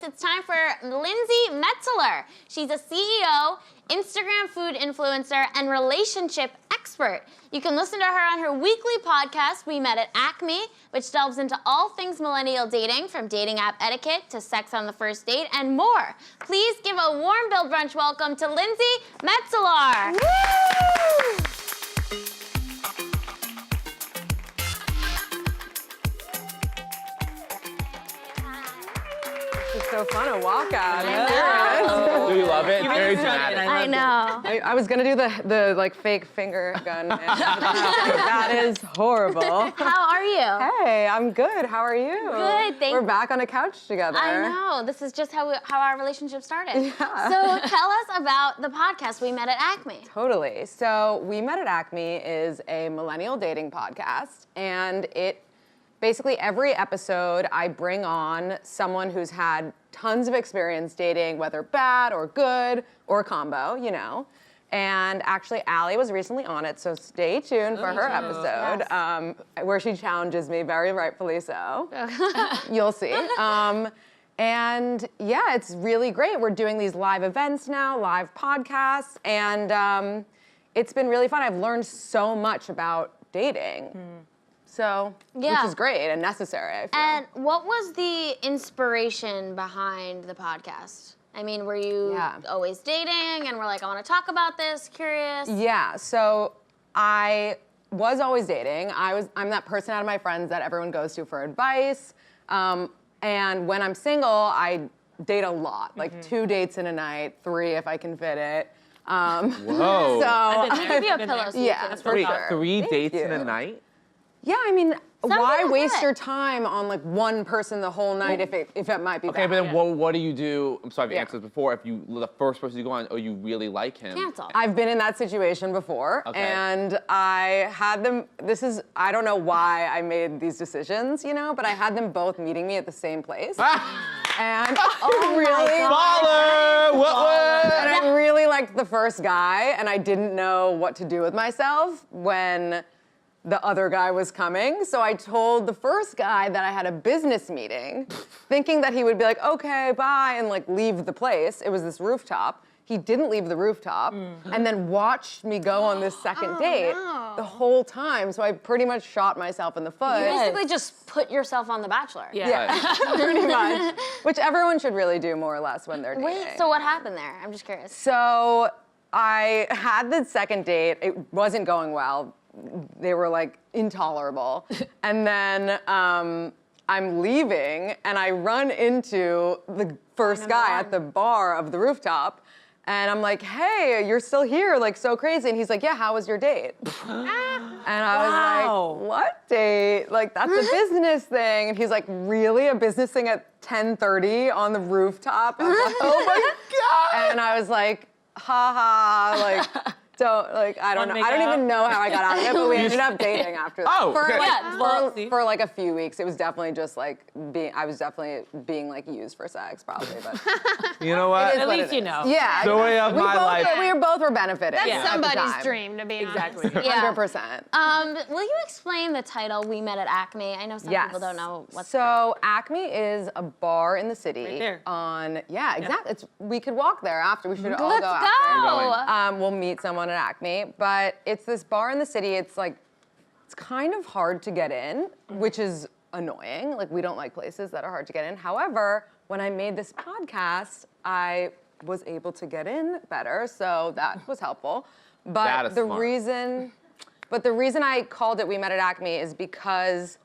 it's time for Lindsey Metselaar. She's a CEO, Instagram food influencer, and relationship expert. You can listen to her on her weekly podcast, We Met at Acme, which delves into all things millennial dating, from dating app etiquette to sex on the first date and more. Please give a warm Build Brunch welcome to Lindsey Metselaar. Woo! It's so fun to walk out. I know. Do you love it? Very dramatic. dramatic. I know. I was gonna do the like fake finger gun. That is horrible. How are you? Hey, I'm good. How are you? Good, thank We're you. back on a couch together. I know. This is just how our relationship started. Yeah. So tell us about the podcast, We Met at Acme. Totally. So We Met at Acme is a millennial dating podcast, and it basically every episode I bring on someone who's had tons of experience dating, whether bad or good or combo, you know. And actually, Allie was recently on it, so stay tuned for her episode, where she challenges me, very rightfully so. You'll see. And yeah, it's really great. We're doing these live events now, live podcasts, and it's been really fun. I've learned so much about dating. So, which is great and necessary, I feel. And what was the inspiration behind the podcast? I mean, were you always dating and were like, I want to talk about this, curious? Yeah, so I was always dating. I'm that person out of my friends that everyone goes to for advice. And when I'm single, I date a lot, like 2 dates in a night, 3 if I can fit it. Whoa. So, Maybe a pillow so you yeah, can- for sure. Three Thank dates you. in a night? Yeah, I mean, why people do waste it. your time on like one person the whole night if it might be Okay, bad? but then what do you do? I'm sorry if you answered this before. If the first person you go on, you really like him. Cancel. I've been in that situation before, and I had them. I don't know why I made these decisions, you know, but I had them both meeting me at the same place. And Baller! And I really liked the first guy, and I didn't know what to do with myself when the other guy was coming. So I told the first guy that I had a business meeting, thinking that he would be like, okay, bye, and like leave the place. It was this rooftop. He didn't leave the rooftop, and then watched me go on this second date the whole time. So I pretty much shot myself in the foot. You basically just put yourself on The Bachelor. Yeah, pretty much. Which everyone should really do more or less when they're dating. Wait, so what happened there? I'm just curious. So I had the second date. It wasn't going well. They were like intolerable. And then I'm leaving and I run into the first guy at the bar of the rooftop. And I'm like, hey, you're still here, like so crazy. And he's like, yeah, how was your date? And I was like, what date? Like, that's a business thing. And he's like, really? A business thing at 10:30 on the rooftop? I was like, oh my God. And I was like, ha, like, I don't know. I don't even know how I got out of it, but we ended up dating after that. Oh, okay. For like a few weeks. It was definitely just like I was definitely being like used for sex, probably, but. You know what? At least you know. Yeah. Story of my life. We both were benefiting. That's at the somebody's time. dream, to be Exactly. honest. Yeah. 100%. Will you explain the title, We Met at Acme? I know some people don't know what's So Acme is a bar in the city. Right there. Exactly. We could walk there after. We should all Let's go go. after. We'll meet someone at Acme, but it's this bar in the city. It's kind of hard to get in, which is annoying. Like, we don't like places that are hard to get in. However, when I made this podcast, I was able to get in better, so that was helpful. That is But the reason I called it We Met at Acme is because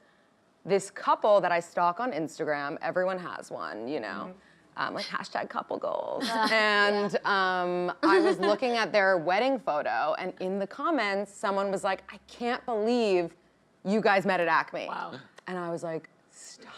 this couple that I stalk on Instagram, everyone has one, you know, like hashtag couple goals. And I was looking at their wedding photo, and in the comments, someone was like, I can't believe you guys met at Acme. Wow. And I was like, stop.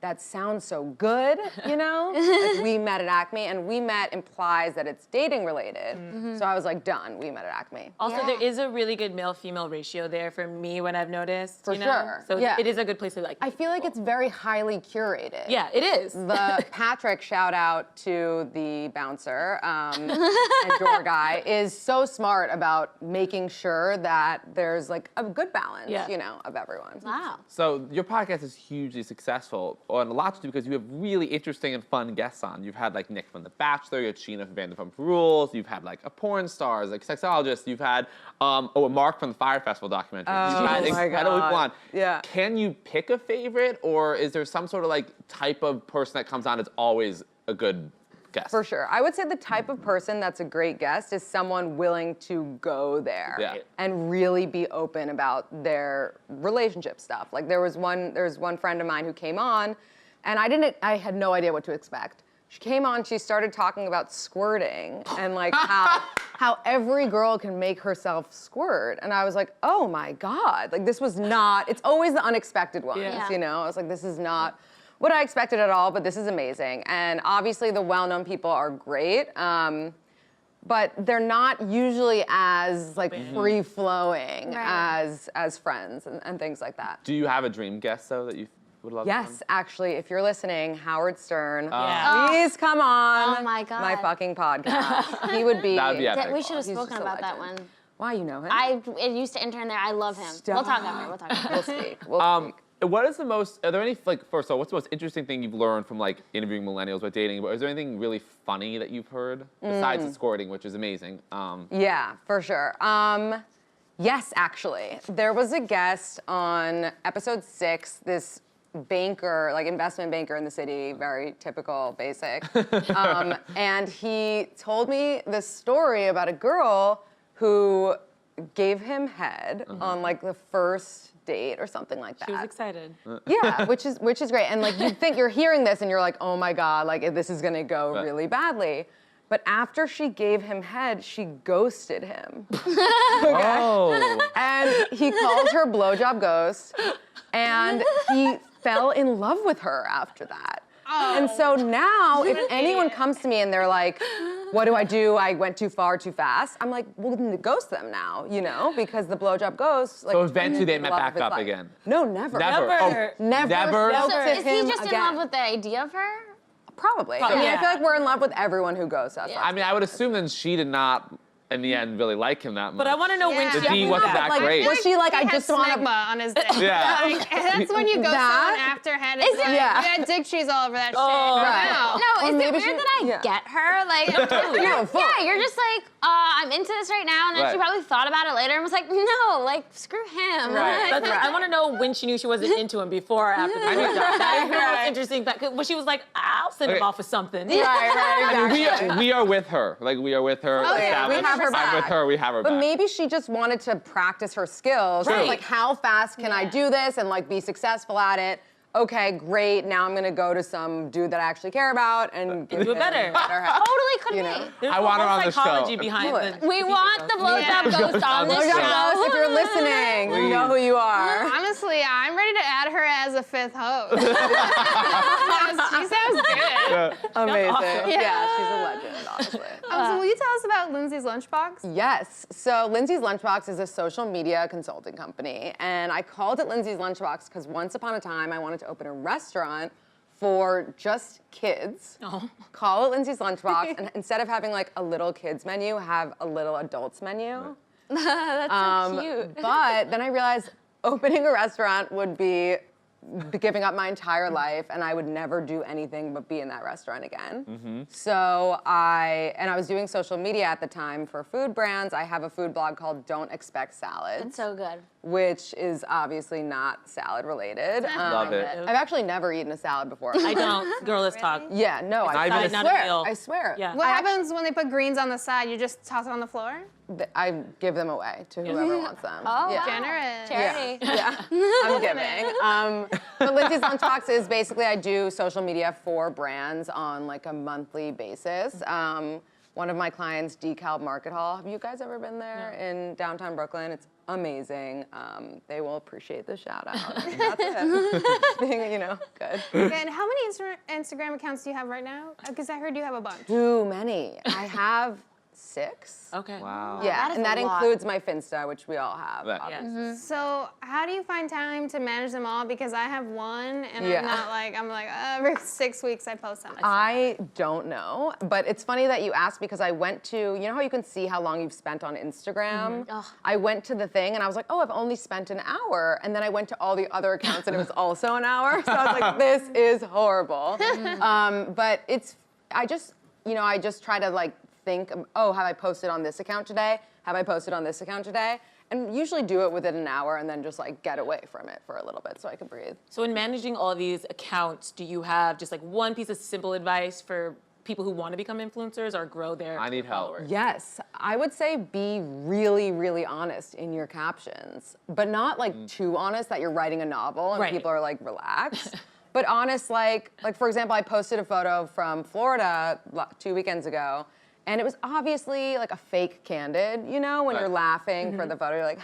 That sounds so good, you know? Like, we met at Acme, and we met implies that it's dating related. So I was like, done, we met at Acme. Also, there is a really good male-female ratio there for me when I've noticed. For you know? sure. So Yeah. it is a good place to like. I feel like it's very highly curated. Yeah, it is. The Patrick, shout out to the bouncer and door guy, is so smart about making sure that there's like a good balance, you know, of everyone. Wow. So your podcast is hugely successful on a lot to do because you have really interesting and fun guests on. You've had like Nick from The Bachelor, you had Sheena from Vanderpump Rules, you've had like a porn stars, like sexologists, you've had Mark from the Fire Festival documentary. You've had my incredible people on. Yeah. Can you pick a favorite, or is there some sort of like type of person that comes on that's always a good guest? For sure. I would say the type of person that's a great guest is someone willing to go there and really be open about their relationship stuff. Like there was one friend of mine who came on, and I had no idea what to expect. She came on, she started talking about squirting and like how every girl can make herself squirt. And I was like, oh my God, like this was not, it's always the unexpected ones, you know? I was like, this is not what I expected at all, but this is amazing. And obviously the well-known people are great, but they're not usually as like free-flowing as friends and things like that. Do you have a dream guest though that you would love to come? Yes, actually, if you're listening, Howard Stern, please come on my God. my fucking podcast. He would be. That would be epic. We should have He's spoken just a about that one. legend. Why, you know him? I used to intern there. I love him. Stop. We'll talk about it. We'll speak. We'll speak. What is the most, are there any, like, first of all, what's the most interesting thing you've learned from, like, interviewing millennials about dating? But is there anything really funny that you've heard? Besides the squirting, which is amazing. Yeah, for sure. Yes, actually. There was a guest on episode 6, this banker, like investment banker in the city, very typical, basic. And he told me this story about a girl who gave him head on like the first date or something like that. She was excited. Yeah, which is great. And like you think you're hearing this and you're like, oh my God, like this is gonna go really badly. But after she gave him head, she ghosted him. Oh. And he calls her blowjob ghost, and he fell in love with her after that. Oh. And so now, if anyone comes to me and they're like, what do? I went too far, too fast. I'm like, well, then ghost them now, you know, because the blowjob ghost. Like, So eventually they met love back of his up life. again? No, never. Never. Never. Oh, Never. Never? spoke So to is he him just again. in love with the idea of her? Probably. I mean, I Yeah. feel like we're in love with everyone who ghosts us. I mean, I would assume then she did not, in the end, really like him that much. But I want to know when Yeah. she The D wasn't that like, great. was she like, I He just had want to... smegma on his dick. Yeah. Like, that's when you go That? someone after head. Is It's it- like, Yeah. you had dick cheese all over that shit. Right. Wow. No, Or is it maybe weird she- that I yeah. get her? Like, you're just like, I'm into this right now, and then she Right. probably thought about it later and was like, no, like, screw him. Right. Like, I want to know when she knew she wasn't into him, before or after the blowjob. That is the most interesting fact. When she was like, I'll send him Okay. off with something. Right, I mean, exactly. we are with her. Like, we are with her. yeah, we established. have her I'm back. with her. We have her But back. maybe she just wanted to practice her skills. Right. Like, how fast can I do this and like be successful at it? Okay, great. Now I'm gonna go to some dude that I actually care about and give Do it him better. help. Totally could You be. know? There's I a want her whole on the show. psychology behind Do it. the We want the blowjob ghost on this Blowjob show. ghost, if you're listening, you know who you are. Honestly, I'm ready to add her as a 5th host. She sounds good. Amazing. awesome. Yeah, she's a legend, honestly. So will you tell us about Lindsey's Lunchbox? Yes. So Lindsey's Lunchbox is a social media consulting company, and I called it Lindsey's Lunchbox because once upon a time I wanted to open a restaurant for just kids. Oh. Call it Lindsey's Lunchbox, and instead of having like a little kids menu, have a little adults menu. That's so cute. But then I realized opening a restaurant would be giving up my entire life, and I would never do anything but be in that restaurant again. So I was doing social media at the time for food brands. I have a food blog called Don't Expect Salads, It's so good. which is obviously not salad related. Love it. I've actually never eaten a salad before. I don't. Girl, let's talk. Yeah, no, Not I even a Not a swear. meal. I swear. Yeah. What happens when they put greens on the side? You just toss it on the floor? I give them away to whoever wants them. Oh, yeah. wow. Generous. Charity. Yeah, I'm giving. But Lindsey's Lunchbox is basically I do social media for brands on like a monthly basis. One of my clients, DeKalb Market Hall. Have you guys ever been there in downtown Brooklyn? It's amazing. They will appreciate the shout out. That's it. Being, you know, good. And how many Instagram accounts do you have right now? Because I heard you have a bunch. Too many. I have 6. Okay. Wow. Yeah, that is and that a lot. includes my Finsta, which we all have. Right. obviously. So how do you find time to manage them all? Because I have one, and Yeah. I'm not like, every 6 weeks I post something. I don't know, but it's funny that you asked because I went to, you know how you can see how long you've spent on Instagram? Ugh. I went to the thing and I was like, oh, I've only spent an hour. And then I went to all the other accounts and it was also an hour. So I was like, this is horrible. But I just try to like think, oh, have I posted on this account today? Have I posted on this account today? And usually do it within an hour and then just like get away from it for a little bit so I can breathe. So in managing all these accounts, do you have just like one piece of simple advice for people who want to become influencers or grow their I need help. followers? Yes, I would say be really, really honest in your captions, but not like too honest that you're writing a novel and Right. people are like, relax. But honest, like for example, I posted a photo from Florida 2 weekends ago, and it was obviously like a fake candid, you know, when Right. you're laughing for the photo, you're like,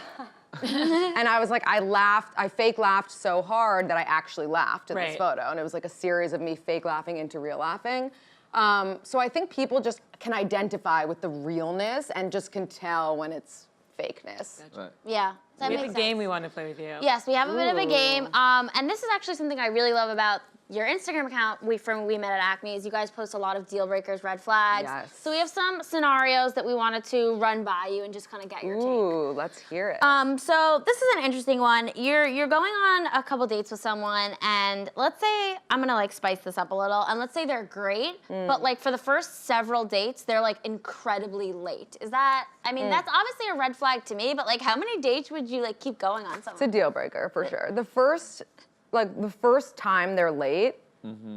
and I was like, I fake laughed so hard that I actually laughed in this Right. photo, and it was like a series of me fake laughing into real laughing. So I think people just can identify with the realness and just can tell when it's fakeness. Right. Yeah, that We makes have a sense. game we want to play with you. Yes, we have a bit of a game. Ooh. And this is actually something I really love about your Instagram account from We Met at Acme is you guys post a lot of deal breakers, red flags. Yes. So we have some scenarios that we wanted to run by you and just kind of get your take. Ooh, let's hear it. So this is an interesting one. You're going on a couple dates with someone, and let's say I'm gonna like spice this up a little, and let's say they're great, but like for the first several dates, they're like incredibly late. Is that? I mean, that's obviously a red flag to me. But like, how many dates would you like keep going on someone? It's a deal breaker for sure. The first time they're late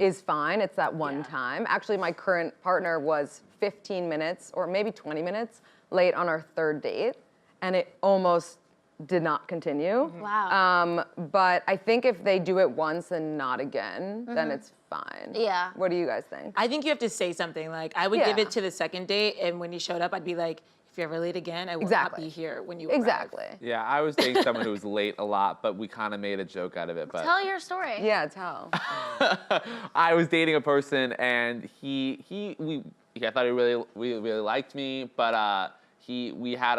is fine. It's that one time. Actually, my current partner was 15 minutes or maybe 20 minutes late on our third date, and it almost did not continue. Wow. But I think if they do it once and not again, then it's fine. Yeah. What do you guys think? I think you have to say something. Like, I would give Yeah. it to the second date, and when he showed up, I'd be like, if you're ever late again, I will Exactly. not be here when you arrive. Exactly. Yeah, I was dating someone who was late a lot, but we kind of made a joke out of it. But Tell your story. Yeah, tell. I was dating a person, and I thought he really liked me, but we had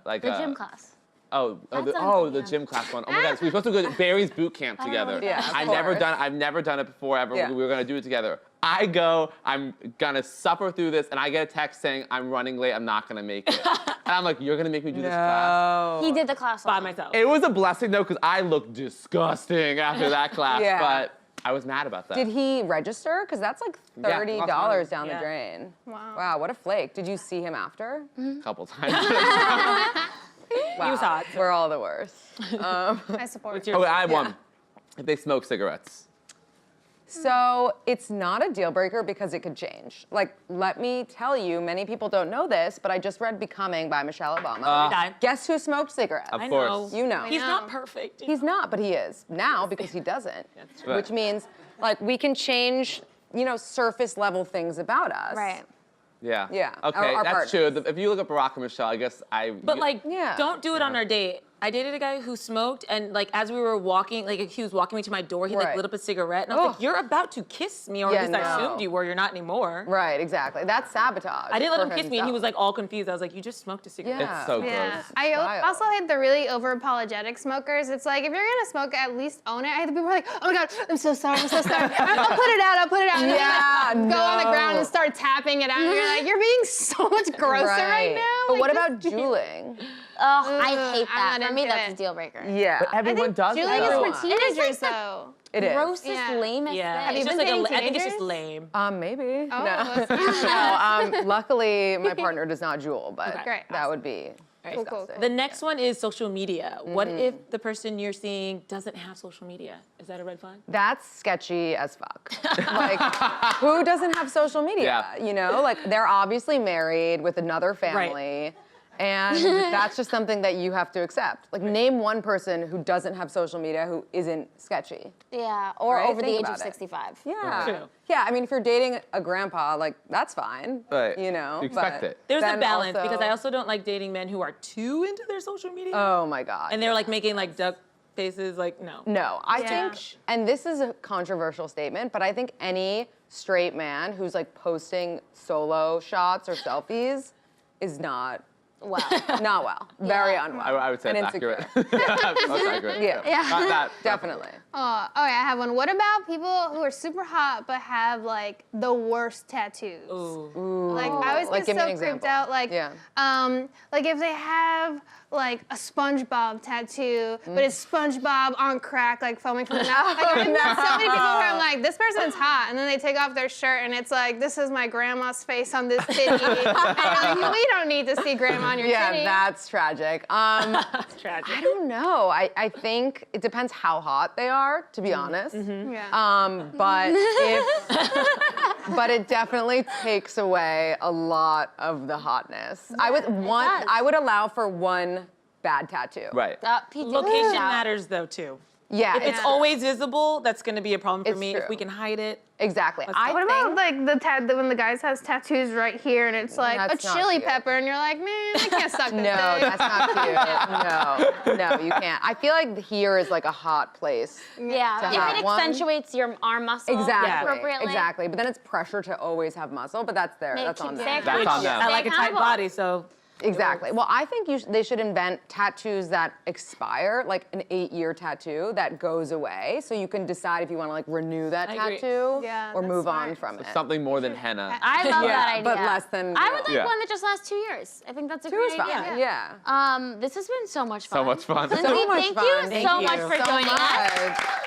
The gym class. That sounds The fun. gym class one. Oh my God, so we were supposed to go to Barry's boot camp together. Yeah, of I've never done it before ever. Yeah. We were gonna do it together. I go, I'm gonna suffer through this, and I get a text saying I'm running late, I'm not gonna make it. And I'm like, you're gonna make me do this class? He did the class By alone. myself. It was a blessing though, because I looked disgusting after that class, Yeah. but I was mad about that. Did he register? Because that's like Yeah, $30 lost money. down the Yeah. drain. Wow. Wow, what a flake. Did you see him after? A couple times. Wow. He was hot. We're all the worst. I support What's you. your Oh, I have one. If they smoke cigarettes. So it's not a deal breaker because it could change. Like, let me tell you, many people don't know this, but I just read Becoming by Michelle Obama. Died. Guess who smoked cigarettes? Of I course. know. You know. He's know. not perfect. He's not, but he is now because he doesn't. right. Which means, like, we can change, surface level things about us. Right. Yeah. Yeah, Okay, our that's true. partners. If you look up Barack and Michelle, I guess But like, Yeah. don't do it on our date. I dated a guy who smoked, and like as we were walking, like he was walking me to my door, he like Right. lit up a cigarette, and I was like, Ugh. "You're about to kiss me," or Yeah, at least I no. assumed you were. You're not anymore. Right, exactly. That's sabotage. I didn't let for him kiss me, and he himself. was like all confused. I was like, "You just smoked a cigarette." Yeah. It's so Yeah, gross. I Wild. also hate the really over apologetic smokers. It's like if you're gonna smoke, at least own it. I hate the people who are like, oh my god, I'm so sorry, I'm so sorry. I'll put it out, I'll put it out. And then, Yeah, like, go on the no. ground and start tapping it out. And you're like, you're being so much grosser right now. But Like, what just- about dueling? Oh, I hate I'm that. not For me, into that's it. a deal breaker. Yeah. Everyone does it, Julie though. is for It is teenagers like though. It is. Grossest, Yeah. lamest Yeah, thing. Have you it's just been like dating I think it's just teenagers? lame. Maybe. Oh, no. let's- No, luckily, my partner does not jewel, but Okay. Great, that would be Cool, cool, disgusting. The next one is social media. What if the person you're seeing doesn't have social media? Is that a red flag? That's sketchy as fuck. Like, who doesn't have social media? Yeah. Like they're obviously married with another family. And that's just something that you have to accept. Like, name one person who doesn't have social media who isn't sketchy. Yeah, or Right? over the Think age of about it. 65. Yeah. True. Yeah, I mean, if you're dating a grandpa, like, that's fine. Right. You know? You expect but it. There's a then balance because I also don't like dating men who are too into their social media. Oh my God. And they're like making like duck faces, like no. No, I Yeah. think, and this is a controversial statement, but I think any straight man who's like posting solo shots or selfies is not Well. well. Very unwell. I would say and it's insecure. accurate. That's accurate. Yeah. Not that. Definitely. Oh, yeah, I have one. What about people who are super hot but have like the worst tattoos? Ooh. Like I always Like, get give me so an creeped example. out. Like, Yeah. like if they have like a SpongeBob tattoo, but it's SpongeBob on crack, like foaming from the mouth. Like, I've met so many people where I'm like, this person's hot, and then they take off their shirt and it's like, this is my grandma's face on this titty. And you're like, we don't need to see grandma on your Yeah, titty. that's tragic. Tragic. I don't know. I think it depends how hot they are, to be honest. Yeah. But it definitely takes away a lot of the hotness. I does. would allow for one bad tattoo. Right. Location matters though too. Yeah, If it's always visible, that's going to be a problem for It's me. true. If we can hide it, exactly. What I What think about like when the guys has tattoos right here and it's like That's a not chili cute. pepper and you're like, man, I can't suck this no, dick. that's not cute. No, you can't. I feel like here is like a hot place. Yeah. To If have it one. accentuates your arm muscle Exactly. appropriately. Exactly. But then it's pressure to always have muscle. But that's there. Make That's on it them. sick. That's on them. I like a tight accountable. body, so. Exactly. Well, I think they should invent tattoos that expire, like an 8-year tattoo that goes away, so you can decide if you want to like renew that I agree. tattoo Yeah, or that's move on smart. from it. Something more than henna. I love Yeah, that idea. but less than I real. would like Yeah. one that just lasts 2 years. I think that's a Two great is fine. idea. Yeah. This has been so much fun. So much fun. Lindsey, So much thank fun. you Thank so you much for So joining us. much.